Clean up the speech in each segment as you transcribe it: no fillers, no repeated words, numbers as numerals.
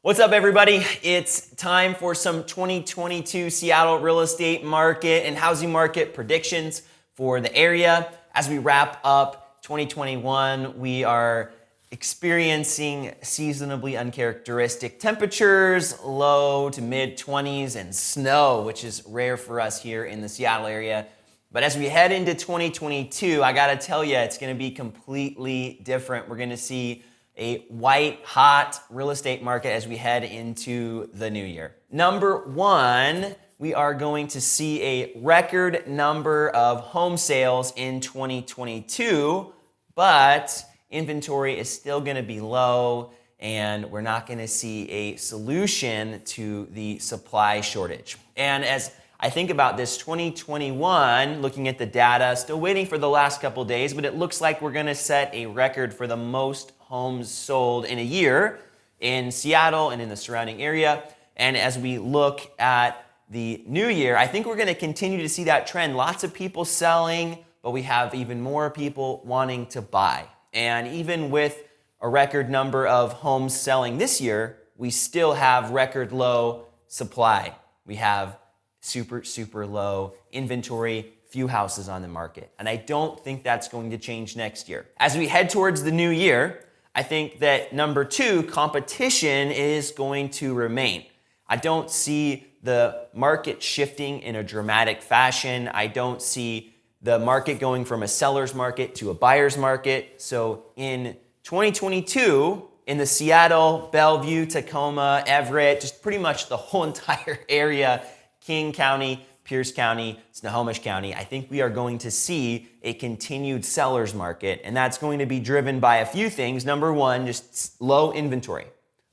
What's up, everybody? It's time for some 2022 Seattle real estate market and housing market predictions for the area. As we wrap up 2021, we are experiencing seasonably uncharacteristic temperatures, low to mid 20s, and snow, which is rare for us here in the Seattle area. But as we head into 2022, I gotta tell you, it's gonna be completely different. We're gonna see a white hot real estate market as we head into the new year. Number one, we are going to see a record number of home sales in 2022, but inventory is still going to be low and we're not going to see a solution to the supply shortage. And as I think about this 2021, looking at the data, still waiting for the last couple days, but it looks like we're going to set a record for the most homes sold in a year in Seattle and in the surrounding area. And as we look at the new year, I think we're going to continue to see that trend. Lots of people selling, but we have even more people wanting to buy. And even with a record number of homes selling this year, we still have record low supply. We have super low inventory, few houses on the market. And I don't think that's going to change next year. As we head towards the new year, I think that number two, competition is going to remain. I don't see the market shifting in a dramatic fashion. I don't see the market going from a seller's market to a buyer's market. So in 2022, in the Seattle, Bellevue, Tacoma, Everett, just pretty much the whole entire area, King County, Pierce County, Snohomish County, I think we are going to see a continued seller's market, and that's going to be driven by a few things. Number one, just low inventory.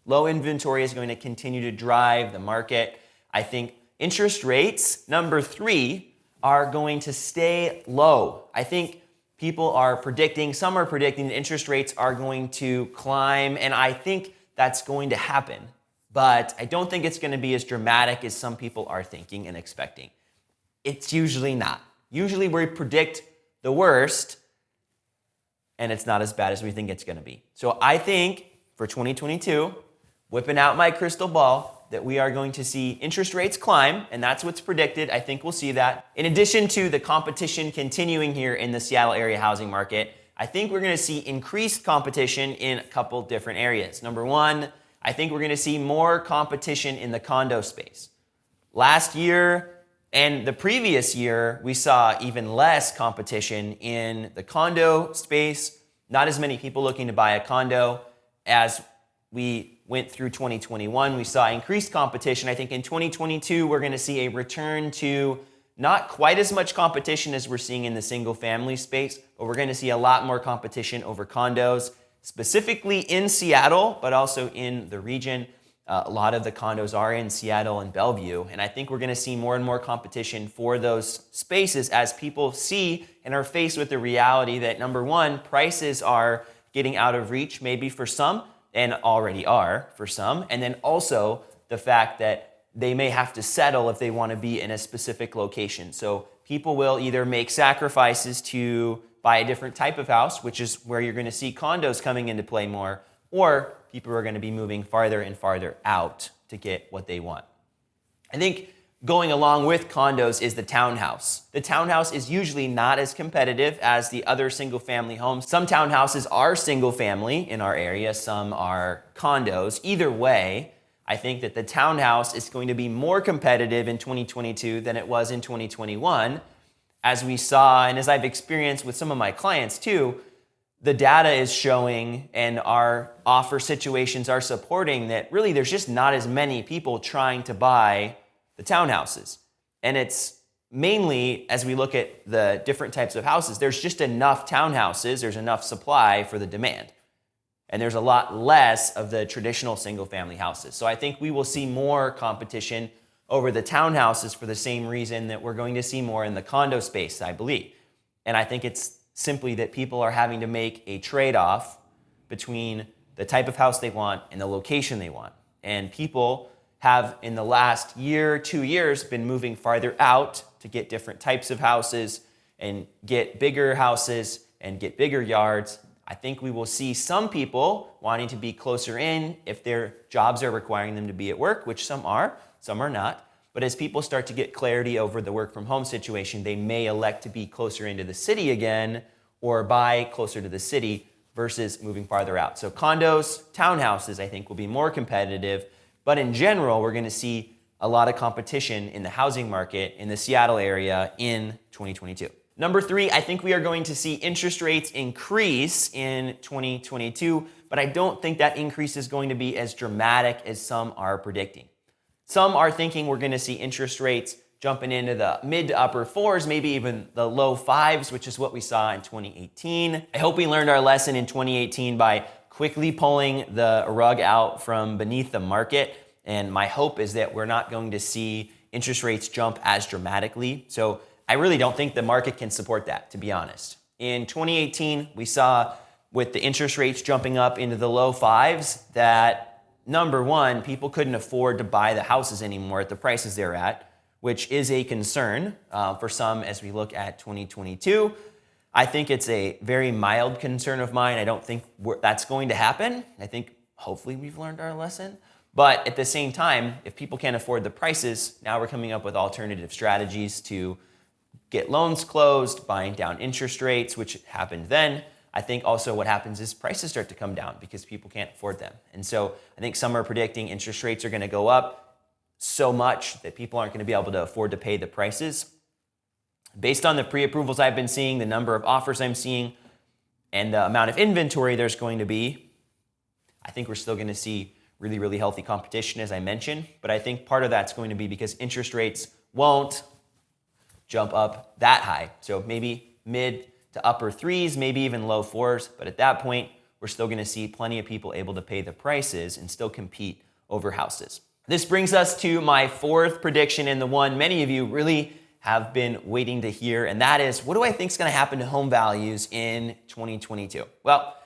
Low inventory is going to continue to drive the market. I think interest rates, number three, are going to stay low. I think some are predicting that interest rates are going to climb, and I think that's going to happen. But I don't think it's going to be as dramatic as some people are thinking and expecting. It's usually not. Usually we predict the worst, and it's not as bad as we think it's going to be. So I think for 2022, whipping out my crystal ball, that we are going to see interest rates climb, and that's what's predicted. I think we'll see that. In addition to the competition continuing here in the Seattle area housing market, I think we're going to see increased competition in a couple different areas. Number one, I think we're going to see more competition in the condo space. Last year and the previous year, we saw even less competition in the condo space. Not as many people looking to buy a condo. As we went through 2021, we saw increased competition. I think in 2022, we're going to see a return to not quite as much competition as we're seeing in the single family space, but we're going to see a lot more competition over condos, specifically in Seattle, but also in the region. A lot of the condos are in Seattle and Bellevue, and I think we're going to see more and more competition for those spaces as people see and are faced with the reality that, number one, prices are getting out of reach, maybe for some, and already are for some, and then also the fact that they may have to settle if they want to be in a specific location. So people will either make sacrifices to buy a different type of house, which is where you're going to see condos coming into play more, or people are going to be moving farther and farther out to get what they want. I think going along with condos is the townhouse. The townhouse is usually not as competitive as the other single family homes. Some townhouses are single family in our area, some are condos. Either way, I think that the townhouse is going to be more competitive in 2022 than it was in 2021. As we saw, and as I've experienced with some of my clients too, the data is showing and our offer situations are supporting that really there's just not as many people trying to buy the townhouses. And it's mainly, as we look at the different types of houses, there's just enough townhouses, there's enough supply for the demand. And there's a lot less of the traditional single family houses. So I think we will see more competition over the townhouses for the same reason that we're going to see more in the condo space, I believe. And I think it's simply that people are having to make a trade-off between the type of house they want and the location they want. And people have, in the last year, 2 years, been moving farther out to get different types of houses and get bigger houses and get bigger yards. I think we will see some people wanting to be closer in if their jobs are requiring them to be at work, which some are not. But as people start to get clarity over the work from home situation, they may elect to be closer into the city again or buy closer to the city versus moving farther out. So condos, townhouses, I think will be more competitive. But in general, we're gonna see a lot of competition in the housing market in the Seattle area in 2022. Number 3, I think we are going to see interest rates increase in 2022, but I don't think that increase is going to be as dramatic as some are predicting. Some are thinking we're gonna see interest rates jumping into the mid to upper 4s, maybe even the low 5s, which is what we saw in 2018. I hope we learned our lesson in 2018 by quickly pulling the rug out from beneath the market. And my hope is that we're not going to see interest rates jump as dramatically. So I really don't think the market can support that, to be honest. In 2018, we saw with the interest rates jumping up into the low 5s that number one, people couldn't afford to buy the houses anymore at the prices they're at, which is a concern for some as we look at 2022. I think it's a very mild concern of mine. I don't think that's going to happen. I think hopefully we've learned our lesson. But at the same time, if people can't afford the prices, now we're coming up with alternative strategies to get loans closed, buying down interest rates, which happened then. I think also what happens is prices start to come down because people can't afford them. And so I think some are predicting interest rates are gonna go up so much that people aren't gonna be able to afford to pay the prices. Based on the pre-approvals I've been seeing, the number of offers I'm seeing, and the amount of inventory there's going to be, I think we're still gonna see really, really healthy competition, as I mentioned. But I think part of that's going to be because interest rates won't jump up that high. So maybe mid to upper 3s, maybe even low 4s. But at that point, we're still gonna see plenty of people able to pay the prices and still compete over houses. This brings us to my 4th prediction, and the one many of you really have been waiting to hear, and that is, what do I think is gonna happen to home values in 2022? Well,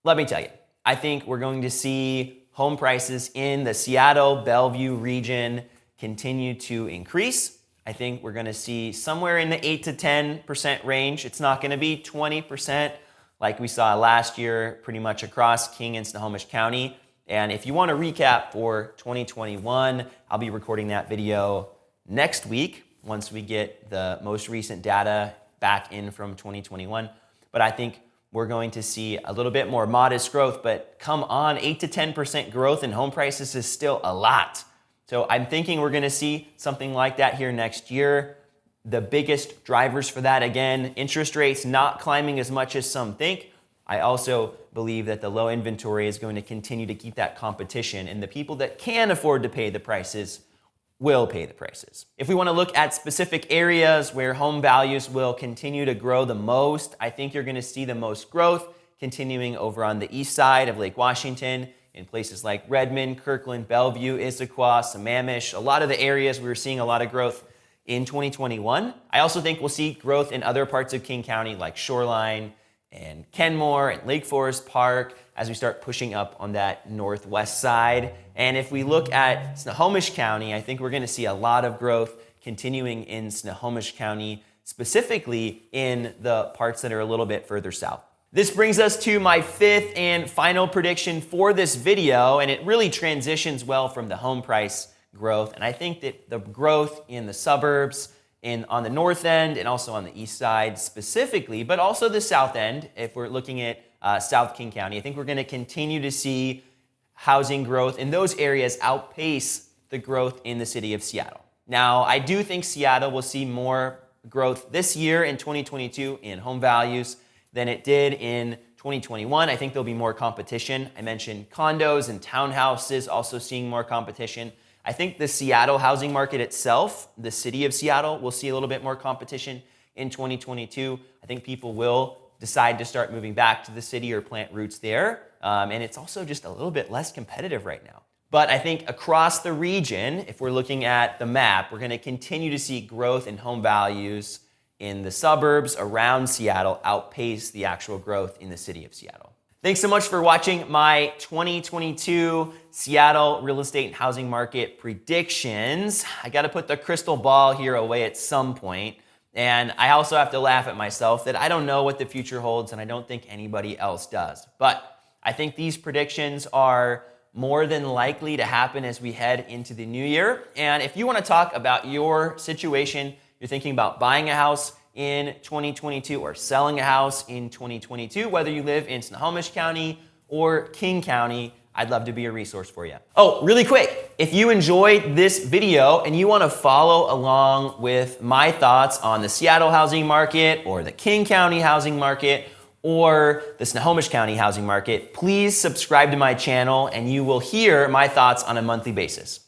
let me tell you, I think we're going to see home prices in the Seattle, Bellevue region continue to increase. I think we're gonna see somewhere in the 8 to 10% range. It's not gonna be 20% like we saw last year, pretty much across King and Snohomish County. And if you want a recap for 2021, I'll be recording that video next week once we get the most recent data back in from 2021. But I think we're going to see a little bit more modest growth, but come on, 8 to 10% growth in home prices is still a lot. So I'm thinking we're gonna see something like that here next year. The biggest drivers for that, again, interest rates not climbing as much as some think. I also believe that the low inventory is going to continue to keep that competition, and the people that can afford to pay the prices will pay the prices. If we wanna look at specific areas where home values will continue to grow the most, I think you're gonna see the most growth continuing over on the east side of Lake Washington, in places like Redmond, Kirkland, Bellevue, Issaquah, Sammamish, a lot of the areas we were seeing a lot of growth in 2021. I also think we'll see growth in other parts of King County like Shoreline and Kenmore and Lake Forest Park as we start pushing up on that northwest side. And if we look at Snohomish County, I think we're gonna see a lot of growth continuing in Snohomish County, specifically in the parts that are a little bit further south. This brings us to my 5th and final prediction for this video, and it really transitions well from the home price growth. And I think that the growth in the suburbs, on the north end and also on the east side specifically, but also the south end, if we're looking at South King County, I think we're gonna continue to see housing growth in those areas outpace the growth in the city of Seattle. Now, I do think Seattle will see more growth this year in 2022 in home values than it did in 2021. I think there'll be more competition. I mentioned condos and townhouses also seeing more competition. I think the Seattle housing market itself, the city of Seattle, will see a little bit more competition in 2022. I think people will decide to start moving back to the city or plant roots there. And it's also just a little bit less competitive right now. But I think across the region, if we're looking at the map, we're gonna continue to see growth in home values in the suburbs around Seattle outpace the actual growth in the city of Seattle. Thanks so much for watching my 2022 Seattle real estate and housing market predictions. I gotta put the crystal ball here away at some point, And I also have to laugh at myself that I don't know what the future holds, and I don't think anybody else does. But I think these predictions are more than likely to happen as we head into the new year. And if you want to talk about your situation, you're thinking about buying a house in 2022 or selling a house in 2022, whether you live in Snohomish County or King County, I'd love to be a resource for you. Oh, really quick, if you enjoyed this video and you want to follow along with my thoughts on the Seattle housing market or the King County housing market or the Snohomish County housing market, please subscribe to my channel and you will hear my thoughts on a monthly basis.